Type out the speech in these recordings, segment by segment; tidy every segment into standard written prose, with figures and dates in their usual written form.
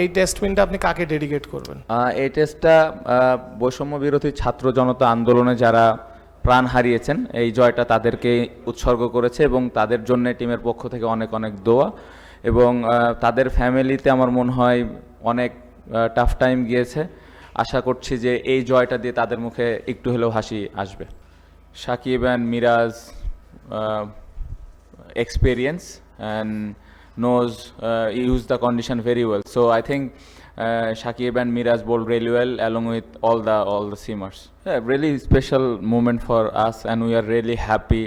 এই টেস্ট উইনটা আপনি কাকে ডেডিকেট করবেন? এই টেস্টটা বৈষম্য বিরোধী ছাত্র জনতা আন্দোলনে যারা প্রাণ হারিয়েছেন, এই জয়টা তাদেরকে উৎসর্গ করেছে এবং তাদের জন্য টিমের পক্ষ থেকে অনেক অনেক দোয়া। এবং তাদের ফ্যামিলিতে আমার মনে হয় অনেক টাফ টাইম গিয়েছে। আশা করছি যে এই জয়টা দিয়ে তাদের মুখে একটু হলেও হাসি আসবে। Shakib and Miraz experience and knows use the condition very well. So I think Shakib and Miraz bowled really well along with all the seamers. Yeah, really special moment for us, and we are really happy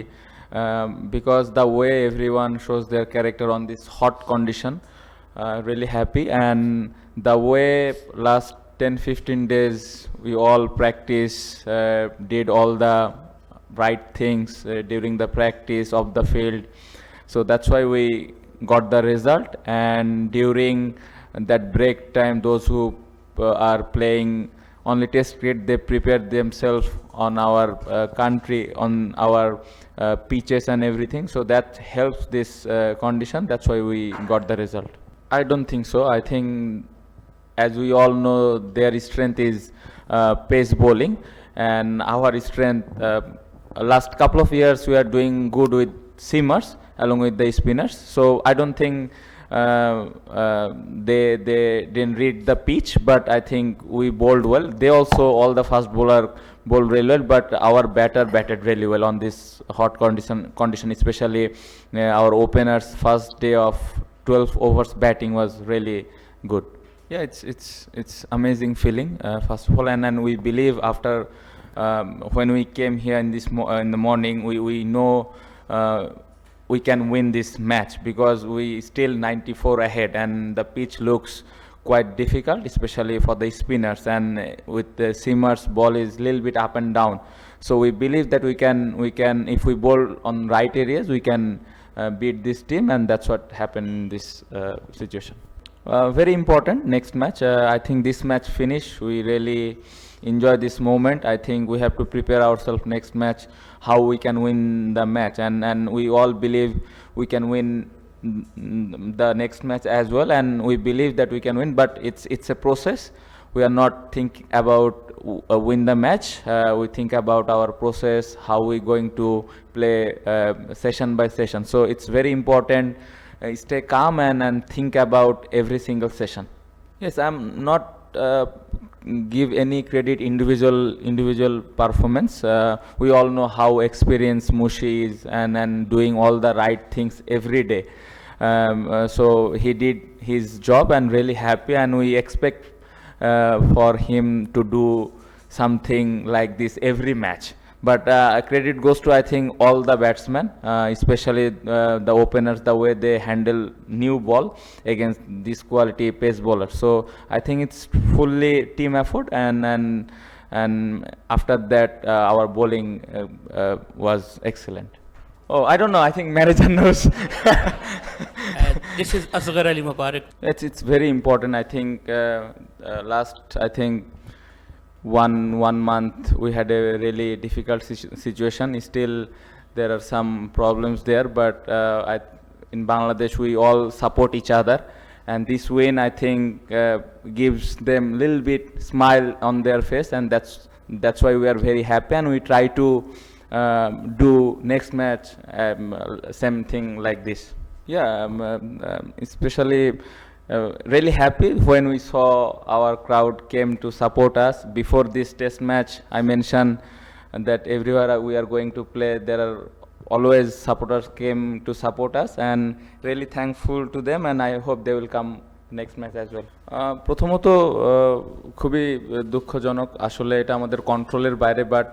because the way everyone shows their character on this hot condition. Really happy, and the way last 10-15 days we all practice, did all the right things during the practice of the field. So that's why we got the result. And during that break time, those who are playing only test cricket, they prepared themselves on our country, on our pitches and everything. So that helps this condition. That's why we got the result. I don't think so. I think, as we all know, their strength is pace bowling, and our strength, last couple of years we are doing good with seamers along with the spinners. So I don't think they didn't read the pitch, but I think we bowled well. They also, all the fast bowler bowled really well, but our batter batted really well on this hot condition, especially our openers first day of 12 overs batting was really good. Yeah, it's amazing feeling, first of all, and then we believe after when we came here in the morning, we know we can win this match because we still 94 ahead, and the pitch looks quite difficult, especially for the spinners, and with the seamers ball is a little bit up and down. So we believe that we can if we bowl on right areas, we can beat this team, and that's what happened in this situation. Very important next match. I think this match finish, we really enjoy this moment. I think we have to prepare ourselves next match how we can win the match, and we all believe we can win the next match as well, and we believe that we can win, but it's a process. We are not thinking about win the match. We think about our process, how we going to play session by session. So it's very important. Stay calm and think about every single session. Yes, I'm not give any credit individual performance. We all know how experienced Mushi is, and doing all the right things every day. So he did his job, and really happy, and we expect for him to do something like this every match. But credit goes to, I think, all the batsmen, especially the openers, the way they handle new ball against this quality pace bowler. So I think it's fully team effort, and after that our bowling was excellent. Oh, I don't know. I think manager knows. This is Asghar Ali Mubarak. It's very important. I think last, I think, one month we had a really difficult situation. Still there are some problems there, but in Bangladesh we all support each other, and this win, I think, gives them little bit smile on their face, and that's why we are very happy, and we try to do next match same thing like this. Yeah, especially really happy when we saw our crowd came to support us. Before this test match, I mentioned that everywhere we are going to play, there are always supporters came to support us, and really thankful to them, and I hope they will come next match as well. প্রথমত খুবই দুঃখজনক, আসলে এটা আমাদের কন্ট্রোলের বাইরে, but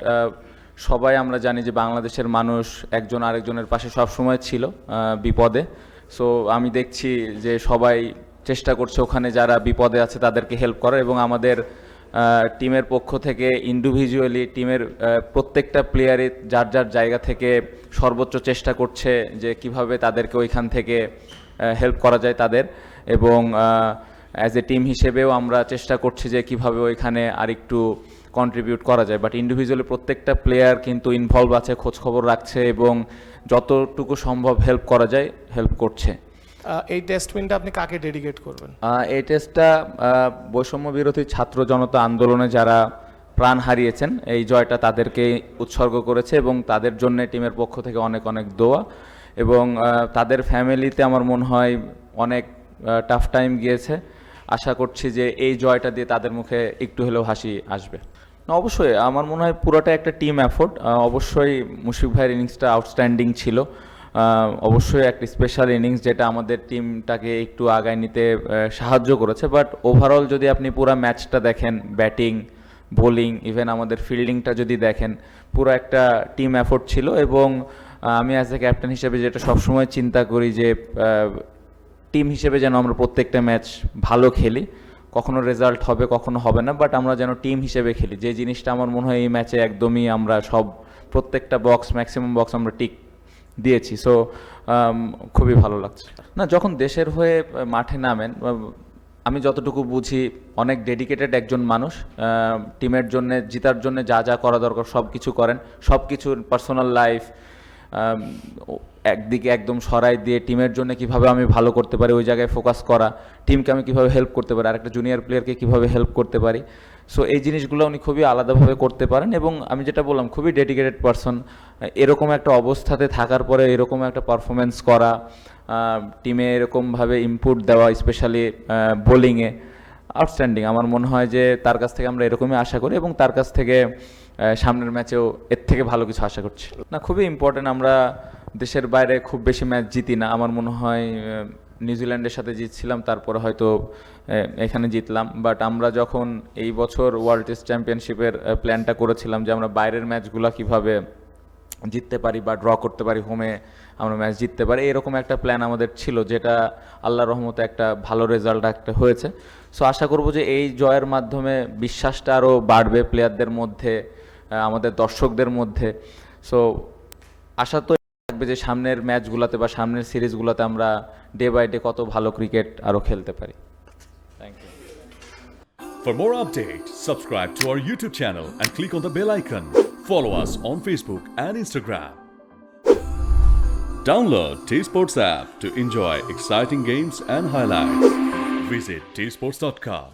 সবাই আমরা জানি যে বাংলাদেশের মানুষ একজন আরেকজনের পাশে সব সময় ছিল বিপদে। সো আমি দেখছি যে সবাই চেষ্টা করছে ওখানে যারা বিপদে আছে তাদেরকে হেল্প করার, এবং আমাদের টিমের পক্ষ থেকে ইন্ডিভিজুয়ালি টিমের প্রত্যেকটা প্লেয়ারে যার যার জায়গা থেকে সর্বোচ্চ চেষ্টা করছে যে কিভাবে তাদেরকে ওইখান থেকে হেল্প করা যায় তাদের, এবং অ্যাজ এ টিম হিসেবেও আমরা চেষ্টা করছি যে কিভাবে ওইখানে আরেকটু কন্ট্রিবিউট করা যায়। বাট ইন্ডিভিজুয়ালি প্রত্যেকটা প্লেয়ার কিন্তু ইনভলভ আছে, খোঁজখবর রাখছে, এবং যতটুকু সম্ভব হেল্প করা যায় হেল্প করছে। এই টেস্ট উইনটা আপনি কাকে ডেডিকেট করবেন? এই টেস্টটা বৈষম্য বিরোধী ছাত্র জনতা আন্দোলনে যারা প্রাণ হারিয়েছেন, এই জয়টা তাদেরকে উৎসর্গ করেছে এবং তাদের জন্য টিমের পক্ষ থেকে অনেক অনেক দোয়া, এবং তাদের ফ্যামিলিতে আমার মনে হয় অনেক টাফ টাইম গিয়েছে। আশা করছি যে এই জয়টা দিয়ে তাদের মুখে একটু হলেও হাসি আসবে। না, অবশ্যই আমার মনে হয় পুরোটা একটা টিম এফোর্ট। অবশ্যই মুশফিক ভাইয়ের ইনিংসটা আউটস্ট্যান্ডিং ছিল, অবশ্যই একটা স্পেশাল ইনিংস যেটা আমাদের টিমটাকে একটু আগায় নিতে সাহায্য করেছে। বাট ওভারঅল যদি আপনি পুরো ম্যাচটা দেখেন, ব্যাটিং, বোলিং, ইভেন আমাদের ফিল্ডিংটা যদি দেখেন, পুরো একটা টিম এফোর্ট ছিল। এবং আমি অ্যাজ এ ক্যাপ্টেন হিসেবে যেটা সবসময় চিন্তা করি যে টিম হিসেবে যেন আমরা প্রত্যেকটা ম্যাচ ভালো খেলি, কখনো রেজাল্ট হবে কখনো হবে না, বাট আমরা যেন টিম হিসেবে খেলি। যে জিনিসটা আমার মনে হয় এই ম্যাচে একদমই আমরা প্রত্যেকটা বক্স, ম্যাক্সিমাম বক্স আমরা টিক দিয়েছি। সো খুবই ভালো লাগছে। না, যখন দেশের হয়ে মাঠে নামেন, আমি যতটুকু বুঝি অনেক ডেডিকেটেড একজন মানুষ, টিমের জন্য, জেতার জন্য যা যা করা দরকার সব কিছু করেন। সব কিছু পার্সোনাল লাইফ একদিকে একদম সরাই দিয়ে টিমের জন্য কিভাবে আমি ভালো করতে পারি ওই জায়গায় ফোকাস করা, টিমকে আমি কিভাবে হেল্প করতে পারি, আরেকটা জুনিয়র প্লেয়ারকে কিভাবে হেল্প করতে পারি। সো এই জিনিসগুলো উনি খুবই আলাদাভাবে করতে পারেন, এবং আমি যেটা বললাম খুবই ডেডিকেটেড পারসন। এরকম একটা অবস্থাতে থাকার পরে এরকম একটা পারফরমেন্স করা, টিমে এরকমভাবে ইনপুট দেওয়া, স্পেশালি বোলিংয়ে, আউটস্ট্যান্ডিং। আমার মনে হয় যে তার কাছ থেকে আমরা এরকমই আশা করি, এবং তার কাছ থেকে সামনের ম্যাচেও এর থেকে ভালো কিছু আশা করছি। না, খুবই ইম্পর্টেন্ট। আমরা দেশের বাইরে খুব বেশি ম্যাচ জিতি না। আমার মনে হয় নিউজিল্যান্ডের সাথে জিতছিলাম, তারপরে হয়তো এখানে জিতলাম। বাট আমরা যখন এই বছর ওয়ার্ল্ড টেস্ট চ্যাম্পিয়নশিপের প্ল্যানটা করেছিলাম যে আমরা বাইরের ম্যাচগুলো কিভাবে জিততে পারি বা ড্র করতে পারি, হোমে আমরা ম্যাচ জিততে পারি, এরকম একটা প্ল্যান আমাদের ছিল, যেটা আল্লাহর রহমতে একটা ভালো রেজাল্ট একটা হয়েছে। সো আশা করব যে এই জয়ের মাধ্যমে বিশ্বাসটা আরও বাড়বে প্লেয়ারদের মধ্যে, আমাদের দর্শকদের মধ্যে। সো আশা তো থাকবে যে সামনের ম্যাচগুলোতে বা সামনের সিরিজগুলোতে আমরা ডে বাই ডে কত ভালো ক্রিকেট আরও খেলতে পারি। Thank you. For more updates, subscribe to our YouTube channel and click on the bell icon. Follow us on Facebook and Instagram. Download T-Sports app to enjoy exciting games and highlights. Visit tsports.com.